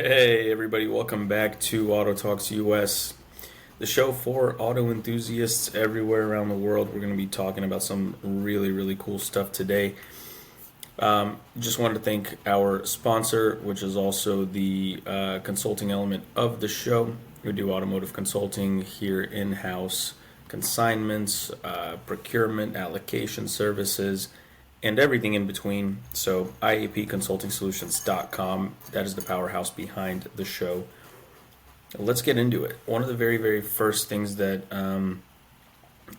Hey everybody, welcome back to AutoTalksUS, the show for auto enthusiasts everywhere around the world. We're going to be talking about some really cool stuff today. Just wanted to thank our sponsor, which is also the consulting element of the show. We do automotive consulting here in-house, consignments, procurement, allocation services, and everything in between. So IAPconsultingsolutions.com, that is the powerhouse behind the show. Let's get into it. One of the very first things that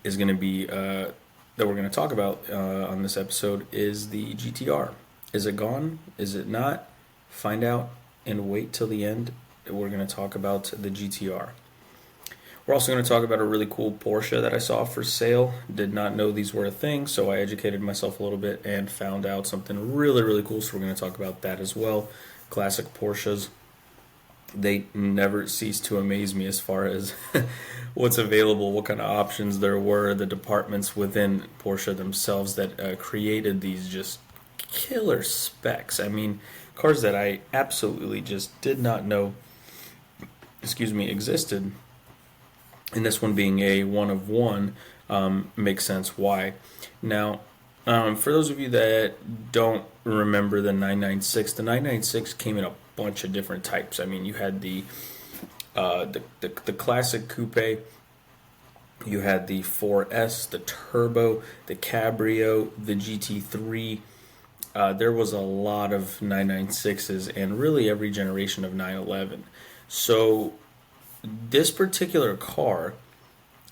is going to be that we're going to talk about on this episode is the GTR. Is it gone? Is it not? Find out and wait till the end. We're going to talk about the GTR. We're also going to talk about a really cool Porsche that I saw for sale. Did not know these were a thing, so I educated myself a little bit and found out something really cool. So we're going to talk about that as well. Classic Porsches. They never cease to amaze me as far as what's available, what kind of options there were, the departments within Porsche themselves that created these just killer specs. I mean, cars that I absolutely just did not know, existed. And this one being a one of one makes sense why. Now, for those of you that don't remember the 996, the 996 came in a bunch of different types. I mean, you had the classic coupe, you had the 4S, the turbo, the cabrio, the GT3. There was a lot of 996s and really every generation of 911. So this particular car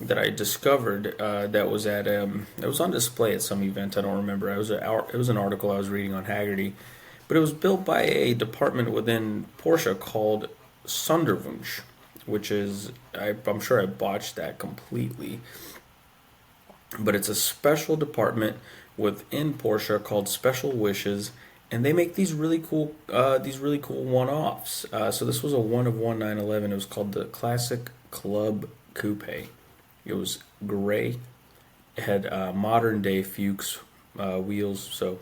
that I discovered that was at it was on display at some event. I don't remember. It was an article I was reading on Haggerty, but it was built by a department within Porsche called Sonderwunsch, which is I'm sure I botched that completely, but it's a special department within Porsche called Special Wishes. And they make these really cool one-offs. So this was a one-of-one 911. It was called the Classic Club Coupe. It was gray. It had modern-day Fuchs wheels. So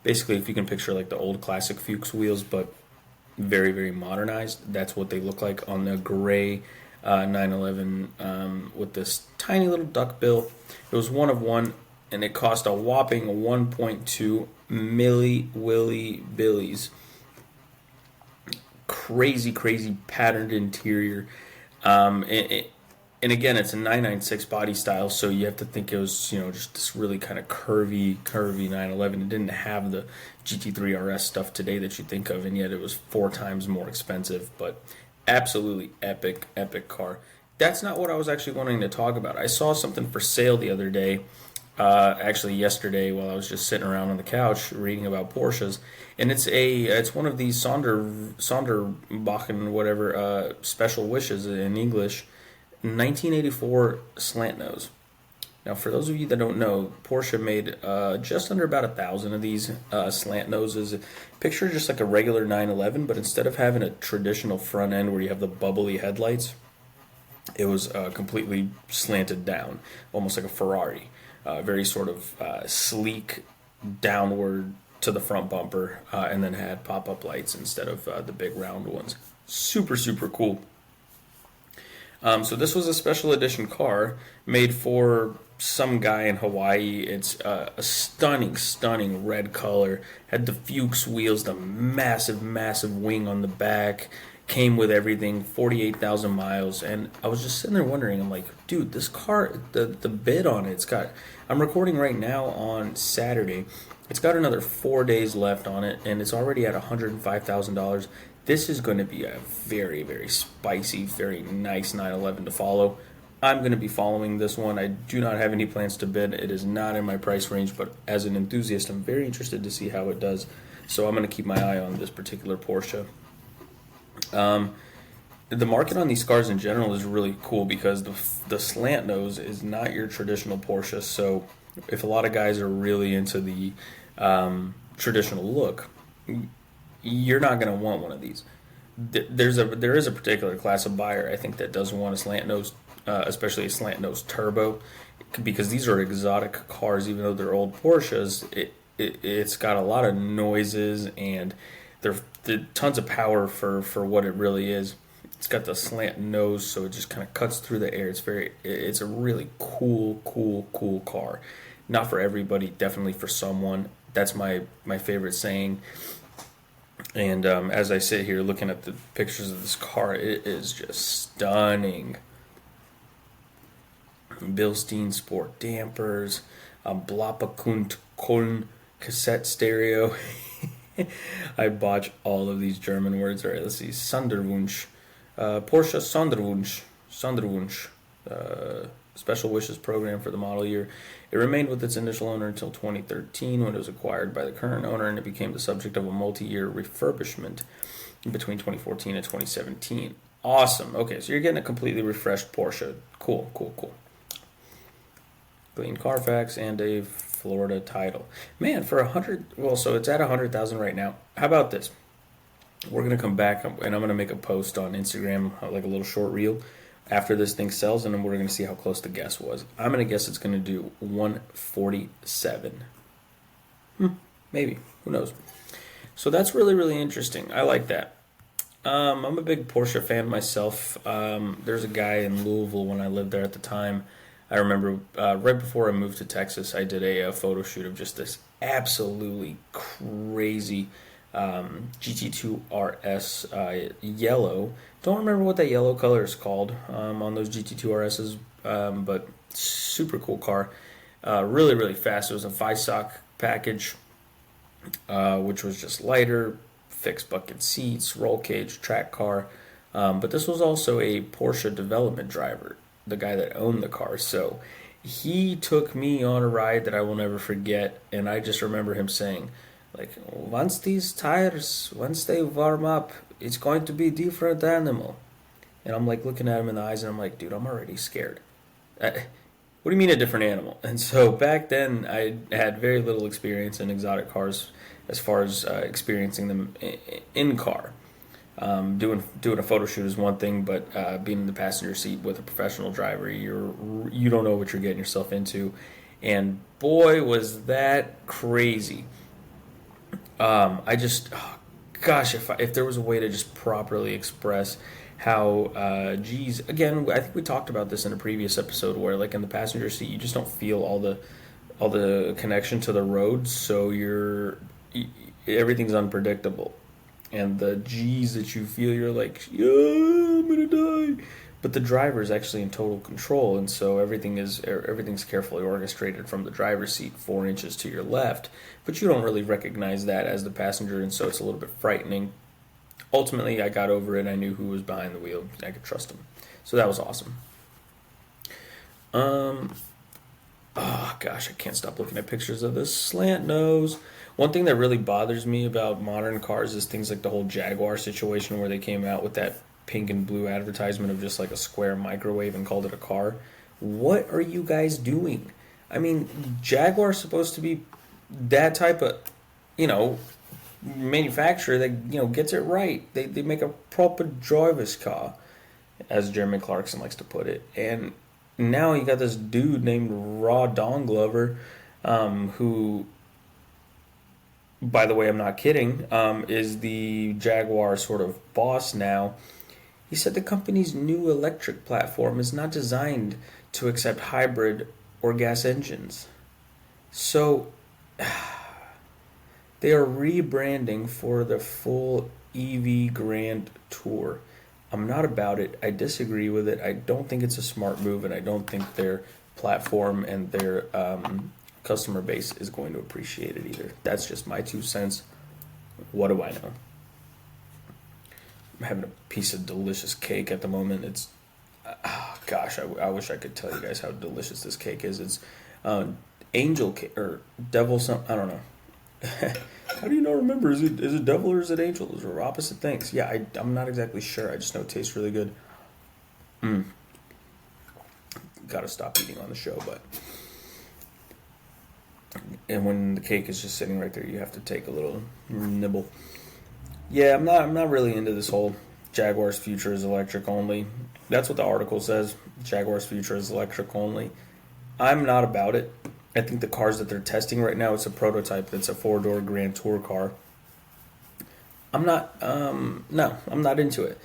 basically, if you can picture like the old classic Fuchs wheels, but very modernized, that's what they look like on the gray 911 with this tiny little duckbill. It was one-of-one. And it cost a whopping 1.2 milli willy billies. Crazy patterned interior. And again, it's a 996 body style, so you have to think it was, just this really kind of curvy 911. It didn't have the GT3 RS stuff today that you think of, and yet it was 4 times more expensive. But absolutely epic car. That's not what I was actually wanting to talk about. I saw something for sale the other day. Actually yesterday while I was just sitting around on the couch reading about Porsches, and it's one of these Sonderbachen whatever Special Wishes in English, 1984 Slant Nose. Now for those of you that don't know, Porsche made just under about 1,000 of these Slant Noses. Picture just like a regular 911, but instead of having a traditional front end where you have the bubbly headlights, it was completely slanted down, almost like a Ferrari. Very sort of sleek downward to the front bumper, and then had pop-up lights instead of the big round ones. Super cool. So this was a special edition car made for some guy in Hawaii. It's a stunning red color. Had the Fuchs wheels, the massive wing on the back. Came with everything, 48,000 miles, and I was just sitting there wondering, I'm like, dude, this car, the bid on it, I'm recording right now on Saturday, it's got another 4 days left on it, and it's already at $105,000. This is going to be a very spicy, very nice 911 to follow. I'm going to be following this one. I do not have any plans to bid. It is not in my price range, but as an enthusiast, I'm very interested to see how it does, so I'm going to keep my eye on this particular Porsche. The market on these cars in general is really cool because the Slant Nose is not your traditional Porsche. So if a lot of guys are really into the traditional look, you're not going to want one of these. There is a particular class of buyer, I think, that does want a Slant Nose, especially a Slant Nose Turbo, because these are exotic cars. Even though they're old Porsches, it's got a lot of noises and they're tons of power for what it really is. It's got the slant nose, so it just kind of cuts through the air. It's a really cool car. Not for everybody, definitely for someone. That's my favorite saying. And as I sit here looking at the pictures of this car, it is just stunning. Bilstein Sport dampers, Blapakund Koln cassette stereo. I botch all of these German words. All right, let's see. Sonderwunsch. Porsche Sonderwunsch. Special wishes program for the model year. It remained with its initial owner until 2013 when it was acquired by the current owner, and it became the subject of a multi-year refurbishment between 2014 and 2017. Awesome. Okay, so you're getting a completely refreshed Porsche. Cool. Clean Carfax and a Florida title. Man, for 100, well, so it's at 100,000 right now. How about this? We're going to come back and I'm going to make a post on Instagram, like a little short reel, after this thing sells, and then we're going to see how close the guess was. I'm going to guess it's going to do 147. Maybe. Who knows? So that's really interesting. I like that. I'm a big Porsche fan myself. There's a guy in Louisville when I lived there at the time. I remember right before I moved to Texas, I did a photo shoot of just this absolutely crazy GT2 RS yellow. Don't remember what that yellow color is called on those GT2 RSs, but super cool car. Really fast. It was a Weissach package, which was just lighter, fixed bucket seats, roll cage, track car. But this was also a Porsche development driver, the guy that owned the car. So he took me on a ride that I will never forget, and I just remember him saying, like, once these tires, once they warm up, it's going to be a different animal. And I'm like looking at him in the eyes, and I'm like, dude, I'm already scared. What do you mean a different animal? And so back then, I had very little experience in exotic cars as far as experiencing them in car. Doing a photo shoot is one thing, but being in the passenger seat with a professional driver, you don't know what you're getting yourself into. And boy, was that crazy. If there was a way to just properly express how, again, I think we talked about this in a previous episode where, like, in the passenger seat, you just don't feel all the connection to the road, so everything's unpredictable. And the G's that you feel, you're like, yeah, I'm gonna die. But the driver is actually in total control, and so everything's carefully orchestrated from the driver's seat 4 inches to your left. But you don't really recognize that as the passenger, and so it's a little bit frightening. Ultimately, I got over it. I knew who was behind the wheel. I could trust him. So that was awesome. Oh gosh, I can't stop looking at pictures of this Slant Nose. One thing that really bothers me about modern cars is things like the whole Jaguar situation where they came out with that pink and blue advertisement of just like a square microwave and called it a car. What are you guys doing? I mean, Jaguar's supposed to be that type of, manufacturer that, gets it right. They make a proper driver's car, as Jeremy Clarkson likes to put it. And now you got this dude named Raw Don Glover, who, by the way, I'm not kidding, is the Jaguar sort of boss now. He said the company's new electric platform is not designed to accept hybrid or gas engines. So they are rebranding for the full EV Grand Tour. I'm not about it. I disagree with it. I don't think it's a smart move, and I don't think their platform and their customer base is going to appreciate it either. That's just my 2 cents. What do I know? I'm having a piece of delicious cake at the moment. It's, I wish I could tell you guys how delicious this cake is. It's angel cake or devil something. I don't know. How do you not remember? Is it devil or is it angel? Those are opposite things. Yeah, I'm not exactly sure. I just know it tastes really good. Gotta stop eating on the show, but. And when the cake is just sitting right there, you have to take a little nibble. Yeah, I'm not really into this whole Jaguar's future is electric only. That's what the article says. Jaguar's future is electric only. I'm not about it. I think the cars that they're testing right now, it's a prototype. It's a 4-door Grand Tour car. I'm not. No, I'm not into it.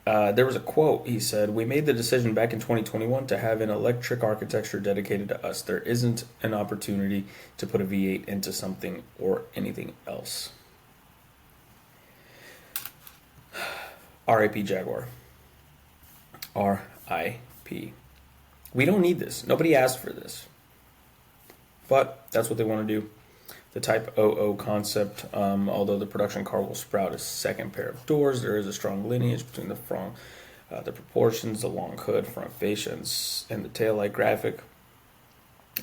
There was a quote. He said, "We made the decision back in 2021 to have an electric architecture dedicated to us. There isn't an opportunity to put a V8 into something or anything else." R.I.P. Jaguar. R.I.P. We don't need this. Nobody asked for this. But that's what they want to do. The Type 00 concept, although the production car will sprout a second pair of doors, there is a strong lineage between the front, the proportions, the long hood, front fascia, and the taillight graphic.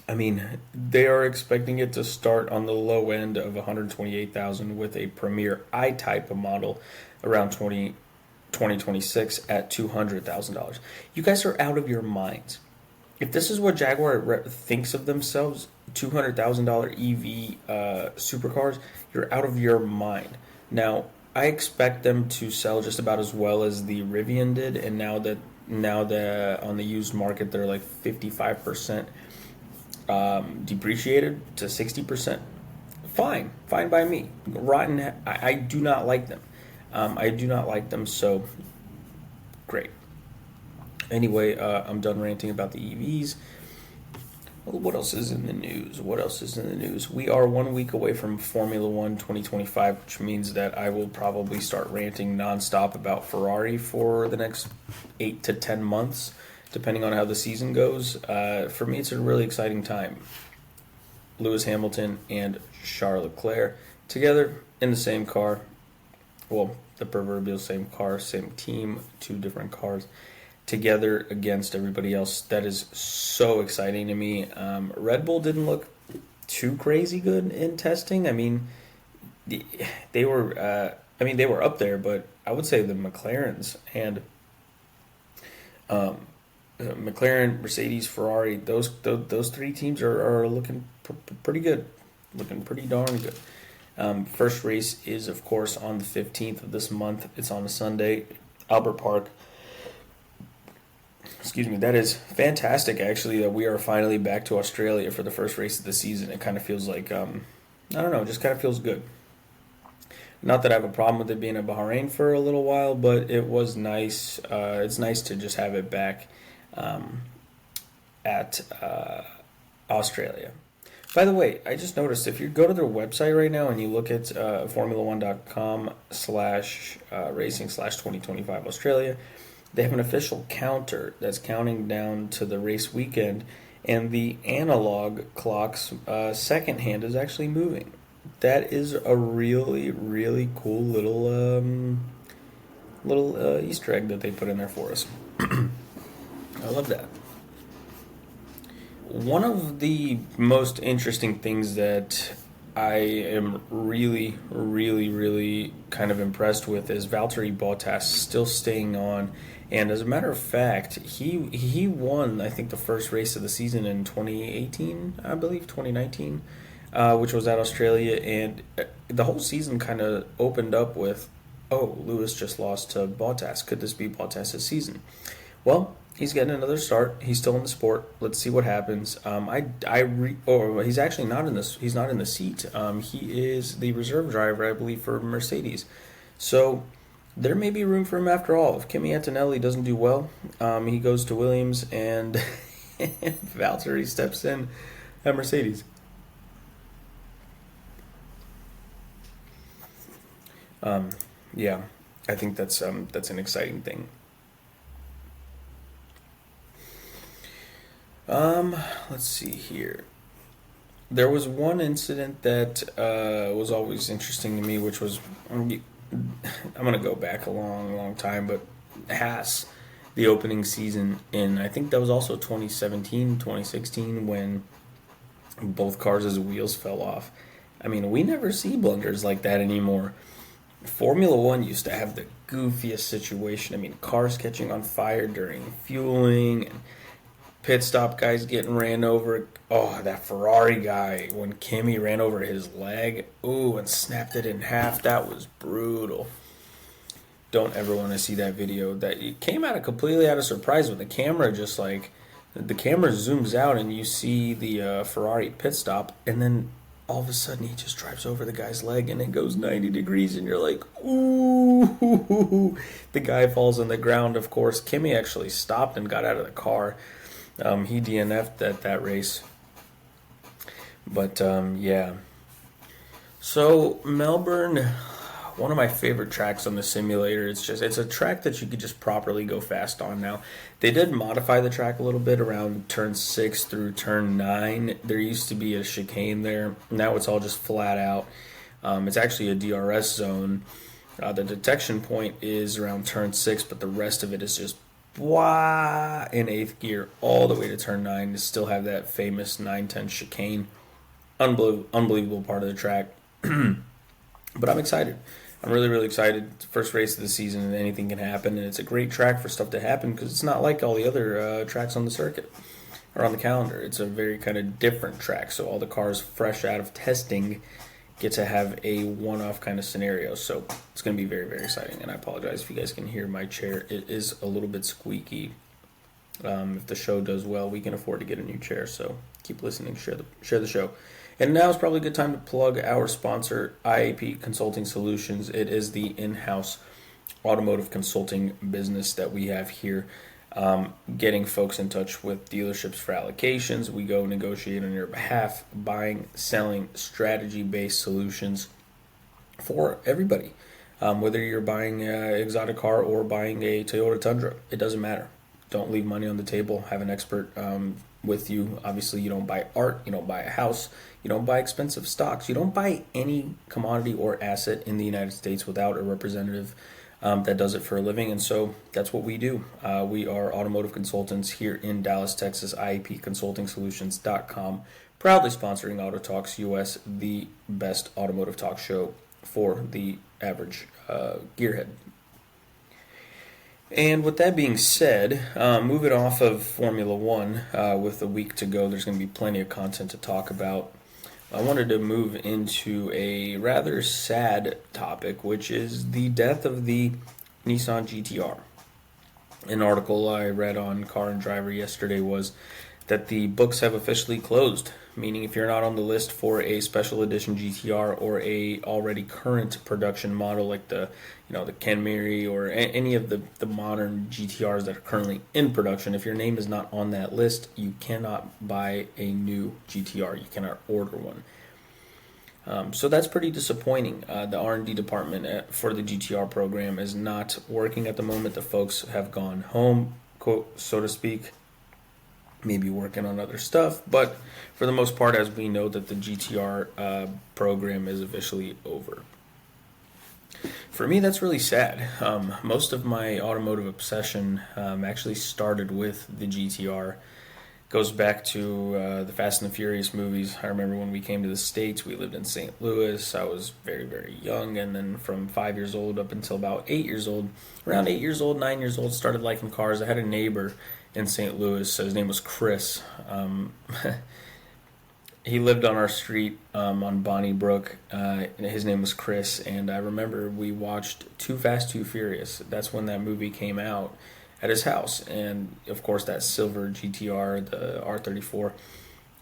I mean, they are expecting it to start on the low end of $128,000 with a premier I-Type model around 2026 at $200,000. You guys are out of your minds. If this is what Jaguar thinks of themselves, $200,000 EV supercars, you're out of your mind. Now, I expect them to sell just about as well as the Rivian did, and now that on the used market they're like 55% depreciated to 60%. Fine by me. Rotten. I do not like them. I do not like them. So great. Anyway, I'm done ranting about the EVs. Well, what else is in the news? We are 1 week away from Formula One 2025, which means that I will probably start ranting nonstop about Ferrari for the next 8 to 10 months, depending on how the season goes. For me, it's a really exciting time. Lewis Hamilton and Charles Leclerc together in the same car. Well, the proverbial same car, same team, two different cars together against everybody else. That is so exciting to me. Red Bull didn't look too crazy good in testing. I mean, they were up there, but I would say the McLarens and McLaren, Mercedes, Ferrari, those three teams are looking pretty good, looking pretty darn good. First race is, of course, on the 15th of this month. It's on a Sunday, Albert Park. Excuse me. That is fantastic, actually, that we are finally back to Australia for the first race of the season. It kind of feels like, I don't know, it just kind of feels good. Not that I have a problem with it being in Bahrain for a little while, but it was nice. It's nice to just have it back at Australia. By the way, I just noticed if you go to their website right now and you look at formula1.com/racing/2025 Australia, they have an official counter that's counting down to the race weekend, and the analog clock's second hand is actually moving. That is a really, really cool little Easter egg that they put in there for us. I love that. One of the most interesting things that I am really, really, really kind of impressed with is Valtteri Bottas still staying on. And as a matter of fact, he won, I think, the first race of the season in 2018, I believe, 2019, which was at Australia. And the whole season kind of opened up with, oh, Lewis just lost to Bottas. Could this be Bottas' season? Well, he's getting another start. He's still in the sport. Let's see what happens. He's actually not in this. He's not in the seat. He is the reserve driver, I believe, for Mercedes. So there may be room for him after all. If Kimi Antonelli doesn't do well, he goes to Williams, and Valtteri steps in at Mercedes. Yeah, I think that's an exciting thing. Let's see here. There was one incident that was always interesting to me, which was, I'm going to go back a long time, but Haas, the opening season in, I think that was also 2017, 2016, when both cars' wheels fell off. I mean, we never see blunders like that anymore. Formula One used to have the goofiest situation. I mean, cars catching on fire during fueling, and pit stop guys getting ran over. Oh, that Ferrari guy, when Kimi ran over his leg, and snapped it in half. That was brutal. Don't ever want to see that video. That it came completely out of surprise when the camera the camera zooms out and you see the Ferrari pit stop, and then all of a sudden he just drives over the guy's leg and it goes 90 degrees and you're like, ooh. The guy falls on the ground, of course. Kimi actually stopped and got out of the car. He DNF'd at that race. But, yeah. So, Melbourne, one of my favorite tracks on the simulator. It's a track that you could just properly go fast on now. They did modify the track a little bit around turn 6 through turn 9. There used to be a chicane there. Now it's all just flat out. It's actually a DRS zone. The detection point is around turn 6, but the rest of it is just blah in 8th gear all the way to turn 9 to still have that famous 910 chicane. Unbelievable part of the track. But I'm excited. I'm really, really excited. It's the first race of the season and anything can happen. And it's a great track for stuff to happen because it's not like all the other tracks on the circuit or on the calendar. It's a very kind of different track. So all the cars fresh out of testing get to have a one-off kind of scenario. So it's going to be very, very exciting. And I apologize if you guys can hear my chair. It is a little bit squeaky. If the show does well, we can afford to get a new chair. So keep listening. Share the show. And now is probably a good time to plug our sponsor, IAP Consulting Solutions. It is the in-house automotive consulting business that we have here, getting folks in touch with dealerships for allocations. We go negotiate on your behalf, buying, selling, strategy-based solutions for everybody. Whether you're buying an exotic car or buying a Toyota Tundra, it doesn't matter. Don't leave money on the table. Have an expert with you. Obviously, you don't buy art. You don't buy a house. You don't buy expensive stocks. You don't buy any commodity or asset in the United States without a representative that does it for a living. And so that's what we do. We are automotive consultants here in Dallas, Texas, IAPconsultingsolutions.com, proudly sponsoring AutoTalksUS, the best automotive talk show for the average gearhead. And with that being said, moving off of Formula One, with a week to go, there's going to be plenty of content to talk about. I wanted to move into a rather sad topic, which is the death of the Nissan GT-R. An article I read on Car and Driver yesterday was that the books have officially closed, meaning if you're not on the list for a special edition GT-R or a already current production model like the Camry or any of the modern GT-Rs that are currently in production, if your name is not on that list, you cannot buy a new GT-R. You cannot order one. So that's pretty disappointing. The R&D department for the GT-R program is not working at the moment. The folks have gone home, quote, so to speak, maybe working on other stuff. But for the most part, as we know, that the GT-R program is officially over. For me, that's really sad. Most of my automotive obsession actually started with the GT-R. Goes back to the Fast and the Furious movies. I remember when we came to the States, we lived in St. Louis. I was very, very young, and then from 5 years old up until about 8 years old, around 8 years old, 9 years old, started liking cars. I had a neighbor in St. Louis. His name was Chris. He lived on our street on Bonnie Brook. His name was Chris, and I remember we watched Too Fast, Too Furious. That's when that movie came out at his house. And, of course, that silver GT-R, the R34,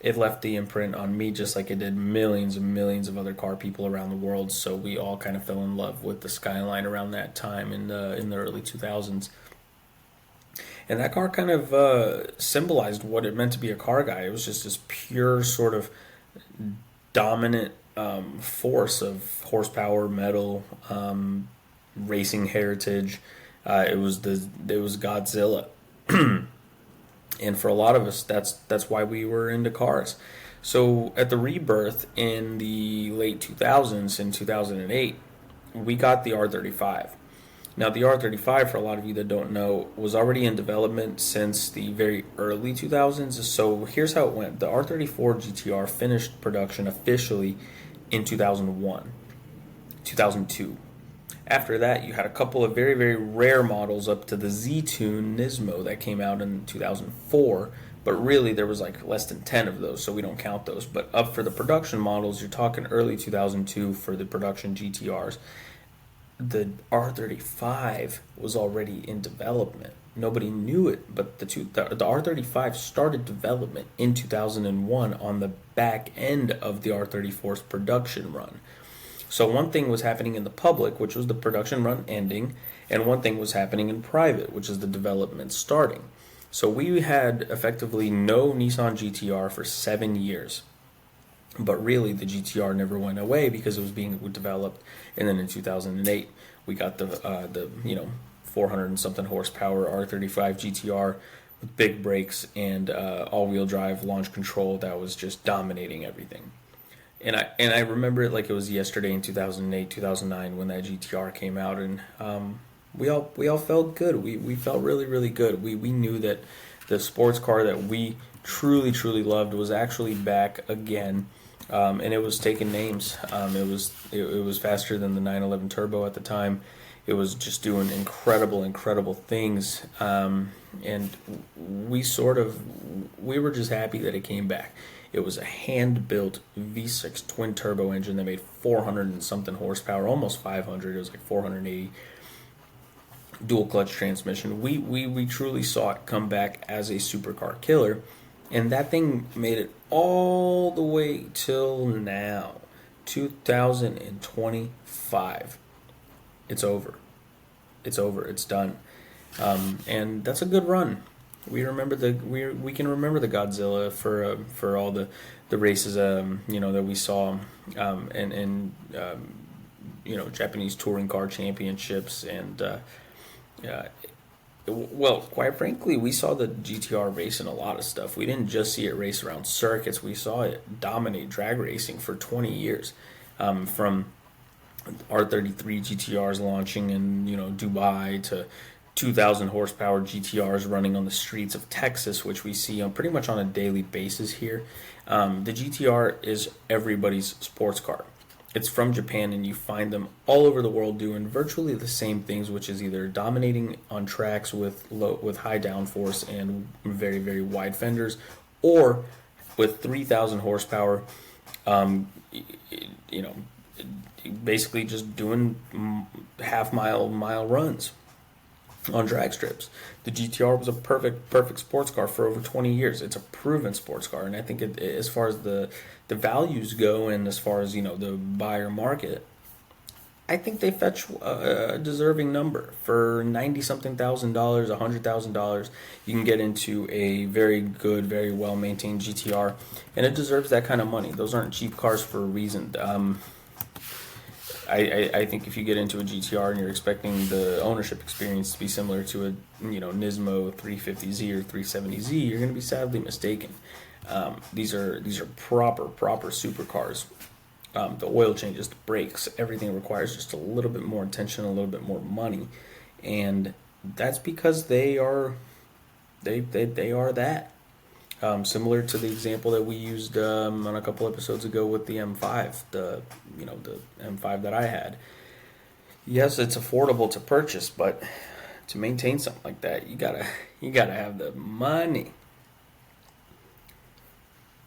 it left the imprint on me just like it did millions and millions of other car people around the world. So we all kind of fell in love with the Skyline around that time in the early 2000s. And that car kind of symbolized what it meant to be a car guy. It was just this pure sort of dominant force of horsepower, metal, racing heritage. It was Godzilla. And for a lot of us, that's why we were into cars. So at the rebirth in the late 2000s, in 2008, we got the R35. Now, the R35, for a lot of you that don't know, was already in development since the very early 2000s. So here's how it went. The R34 GT-R finished production officially in 2001, 2002. After that, you had a couple of very, very rare models up to the Z-Tune Nismo that came out in 2004. But really, there was like less than 10 of those, so we don't count those. But up for the production models, you're talking early 2002 for the production GT-Rs. The R35 was already in development. nobody knew it, but the R35 started development in 2001 on the back end of the R34's production run. So one thing was happening in the public, which was the production run ending, and one thing was happening in private, which is the development starting. So we had effectively no Nissan GTR for 7 years. But really, the GTR never went away because it was being developed. And then in 2008, we got the 400 and something horsepower R35 GTR with big brakes and all-wheel drive launch control that was just dominating everything. And I remember it like it was yesterday in 2008, 2009 when that GTR came out, and we all felt good. We felt really, really good. We knew that the sports car that we truly, truly loved was actually back again. And it was taking names. It was faster than the 911 Turbo at the time. It was just doing incredible things. And we were just happy that it came back. It was a hand-built V6 twin turbo engine that made 400 and something horsepower, almost 500. It was like 480. Dual clutch transmission. We truly saw it come back as a supercar killer. And that thing made it all the way till now, 2025. It's over. It's done. And that's a good run. We can remember the Godzilla for all the races that we saw, and Japanese touring car championships and. Well, quite frankly, we saw the GTR race in a lot of stuff. We didn't just see it race around circuits. We saw it dominate drag racing for 20 years, from R33 GTRs launching in Dubai to 2,000 horsepower GTRs running on the streets of Texas, which we see on pretty much on a daily basis here. The GTR is everybody's sports car. It's from Japan, and you find them all over the world doing virtually the same things, which is either dominating on tracks with high downforce and very, very wide fenders, or with 3,000 horsepower, basically just doing mile runs on drag strips. The GTR was a perfect sports car for over 20 years. It's a proven sports car, and I think as far as the values go, and as far as the buyer market, I think they fetch a deserving number for $90-something thousand, $100,000. You can get into a very good, very well maintained GTR, and it deserves that kind of money. Those aren't cheap cars for a reason. I think if you get into a GTR and you're expecting the ownership experience to be similar to a Nismo 350Z or 370Z, you're going to be sadly mistaken. These are proper supercars. The oil changes, the brakes, everything requires just a little bit more attention, a little bit more money, and that's because they are that. Similar to the example that we used on a couple episodes ago with the M5, the M5 that I had. Yes, it's affordable to purchase, but to maintain something like that, you gotta have the money.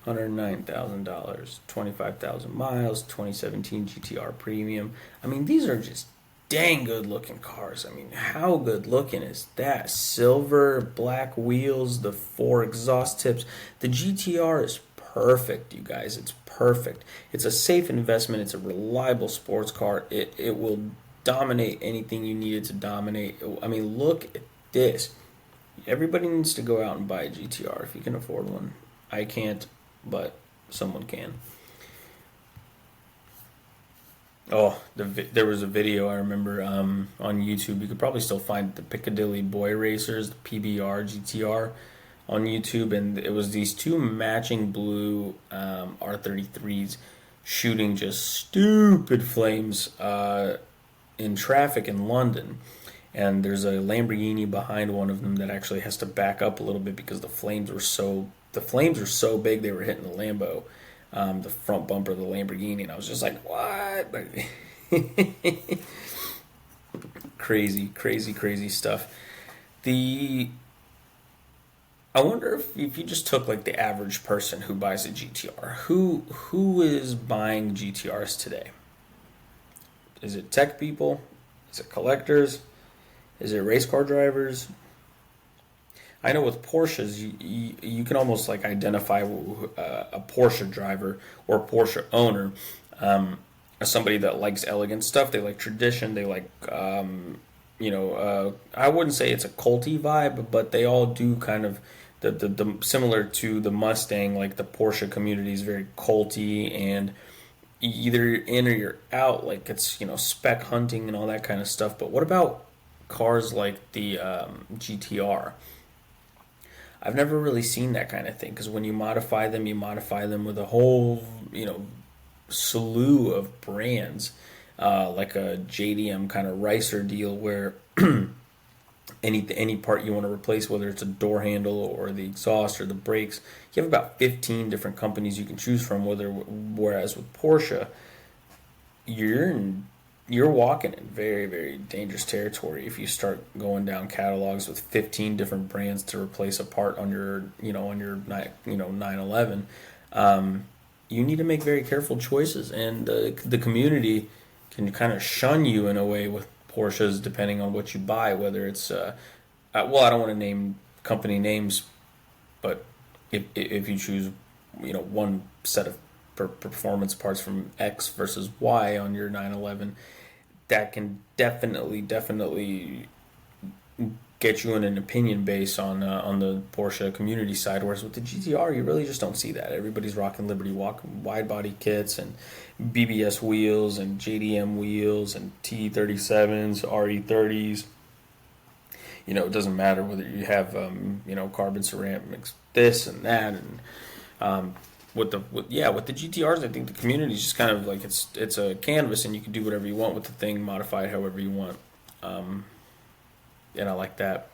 $109,000, 25,000 miles, 2017 GTR Premium. I mean, these are just dang good looking cars. I mean, how good looking is that? Silver, black wheels, the 4 exhaust tips. The GTR is perfect, you guys. It's perfect. It's a safe investment. It's a reliable sports car. It will dominate anything you need it to dominate. I mean, look at this. Everybody needs to go out and buy a GTR if you can afford one. I can't, but someone can. Oh, there was a video I remember on YouTube. You could probably still find the Piccadilly Boy Racers, the PBR GTR on YouTube, and it was these two matching blue R33s shooting just stupid flames in traffic in London. And there's a Lamborghini behind one of them that actually has to back up a little bit because the flames were so big they were hitting the Lambo. The front bumper of the Lamborghini, and I was just like, what? Crazy stuff. I wonder if you just took like the average person who buys a GTR, who is buying GTRs today? Is it tech people? Is it collectors? Is it race car drivers? I know with Porsches, you can almost like identify a Porsche driver or a Porsche owner as somebody that likes elegant stuff. They like tradition. They like, I wouldn't say it's a culty vibe, but they all do kind of the similar to the Mustang. Like the Porsche community is very culty and either you're in or you're out. Like it's spec hunting and all that kind of stuff. But what about cars like the GTR? I've never really seen that kind of thing because when you modify them with a whole slew of brands, like a JDM kind of ricer deal where any part you want to replace, whether it's a door handle or the exhaust or the brakes, you have about 15 different companies you can choose from. Whereas with Porsche, you're walking in very, very dangerous territory if you start going down catalogs with 15 different brands to replace a part on your 911. You need to make very careful choices, and the community can kind of shun you in a way with Porsches depending on what you buy. Whether it's I don't want to name company names, but if you choose one set of performance parts from X versus Y on your 911, that can definitely get you in an opinion base on the Porsche community side. Whereas with the GTR, you really just don't see that. Everybody's rocking Liberty wide body kits and BBS wheels and JDM wheels and T37s, RE30s. It doesn't matter whether you have carbon ceramics, this and that, and with the GTRs, I think the community is just kind of like it's a canvas, and you can do whatever you want with the thing, modify it however you want, and I like that.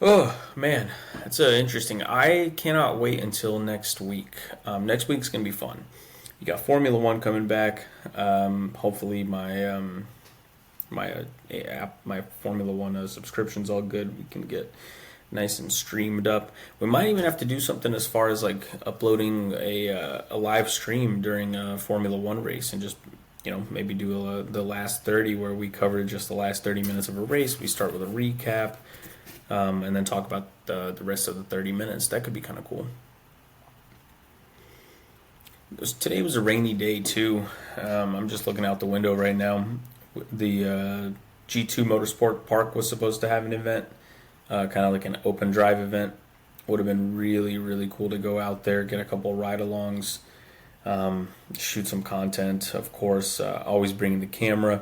Oh man, that's interesting. I cannot wait until next week. Next week's gonna be fun. You got Formula One coming back. Hopefully my my Formula One subscription's all good. We can get nice and streamed up. We might even have to do something as far as like uploading a live stream during a Formula One race, and just maybe do the last 30 where we cover just the last 30 minutes of a race. We start with a recap, and then talk about the rest of the 30 minutes. That could be kind of cool. Today was a rainy day too. I'm just looking out the window right now. The G2 Motorsport Park was supposed to have an event, kind of like an open drive event. Would have been really, really cool to go out there, get a couple ride-alongs, shoot some content, of course, always bringing the camera.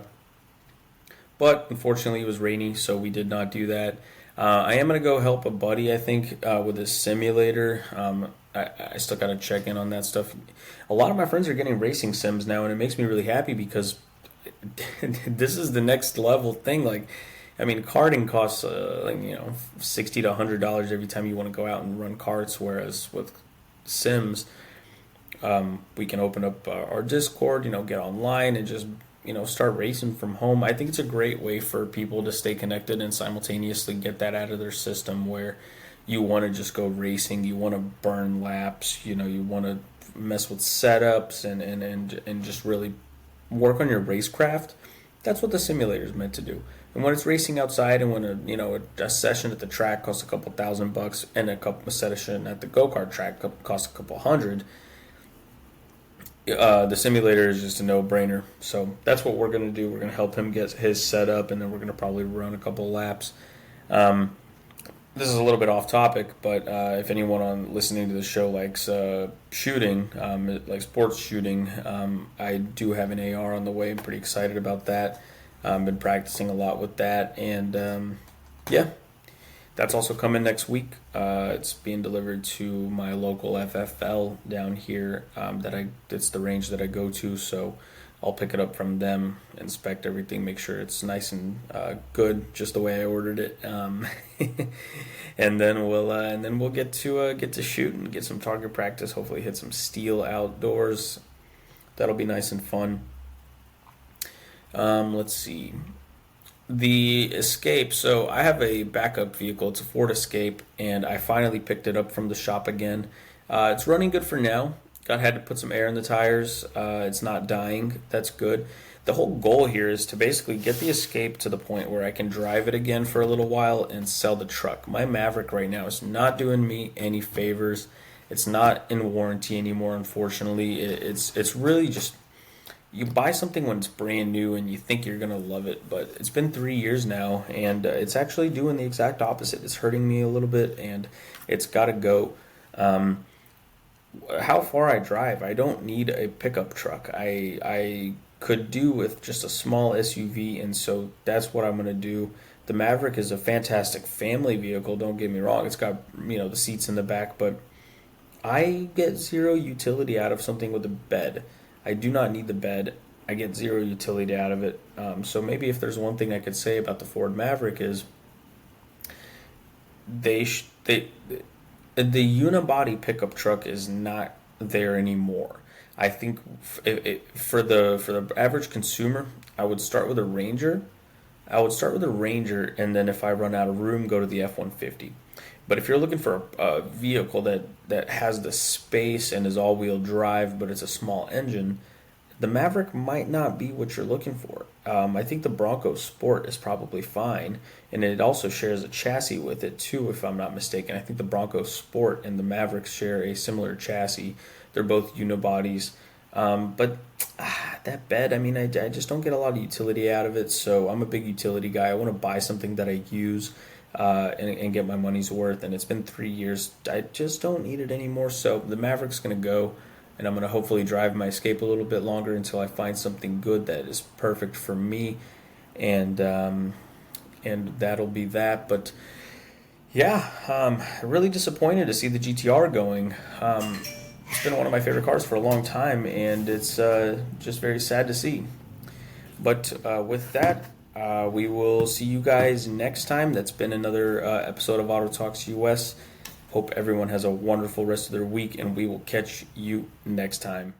But unfortunately it was rainy, so we did not do that. I am going to go help a buddy, I think, with his simulator. I still got to check in on that stuff. A lot of my friends are getting racing sims now, and it makes me really happy because this is the next level thing. Like, I mean, karting costs $60 to $100 every time you want to go out and run karts. Whereas with Sims, we can open up our Discord, get online and just start racing from home. I think it's a great way for people to stay connected and simultaneously get that out of their system. Where you want to just go racing, you want to burn laps, you want to mess with setups and just really work on your racecraft. That's what the simulator is meant to do. And when it's racing outside, and when a session at the track costs a couple $1,000 and a session at the go-kart track costs a couple $100, the simulator is just a no-brainer. So that's what we're going to do. We're going to help him get his set up, and then we're going to probably run a couple laps. This is a little bit off topic, but if anyone on listening to the show likes shooting, like sports shooting, I do have an AR on the way. I'm pretty excited about that. I've been practicing a lot with that, and that's also coming next week. It's being delivered to my local FFL down here. It's the range that I go to, so I'll pick it up from them, inspect everything, make sure it's nice and good, just the way I ordered it, and then we'll get to shoot and get some target practice. Hopefully, hit some steel outdoors. That'll be nice and fun. Let's see. The Escape. So I have a backup vehicle. It's a Ford Escape, and I finally picked it up from the shop again. It's running good for now. had to put some air in the tires. It's not dying. That's good. The whole goal here is to basically get the Escape to the point where I can drive it again for a little while and sell the truck. My Maverick right now is not doing me any favors. It's not in warranty anymore, unfortunately. It's really just, you buy something when it's brand new and you think you're going to love it, but it's been 3 years now, and it's actually doing the exact opposite. It's hurting me a little bit, and it's got to go. How far I drive, I don't need a pickup truck. I could do with just a small SUV, and so that's what I'm going to do. The Maverick is a fantastic family vehicle, don't get me wrong. It's got, the seats in the back, but I get zero utility out of something with a bed. I do not need the bed. I get zero utility out of it. So maybe if there's one thing I could say about the Ford Maverick is the unibody pickup truck is not there anymore. I think for the average consumer, I would start with a Ranger. And then if I run out of room, go to the F-150. But if you're looking for a vehicle that has the space and is all-wheel drive, but it's a small engine, the Maverick might not be what you're looking for. I think the Bronco Sport is probably fine, and it also shares a chassis with it too, if I'm not mistaken. I think the Bronco Sport and the Maverick share a similar chassis. They're both unibodies. But that bed, I just don't get a lot of utility out of it, so I'm a big utility guy. I want to buy something that I use and get my money's worth, and it's been 3 years. I just don't need it anymore, so the Maverick's going to go, and I'm going to hopefully drive my Escape a little bit longer until I find something good that is perfect for me, and that'll be that. But yeah, really disappointed to see the GTR going. It's been one of my favorite cars for a long time, and it's just very sad to see. But with that, we will see you guys next time. That's been another episode of AutoTalksUS. Hope everyone has a wonderful rest of their week, and we will catch you next time.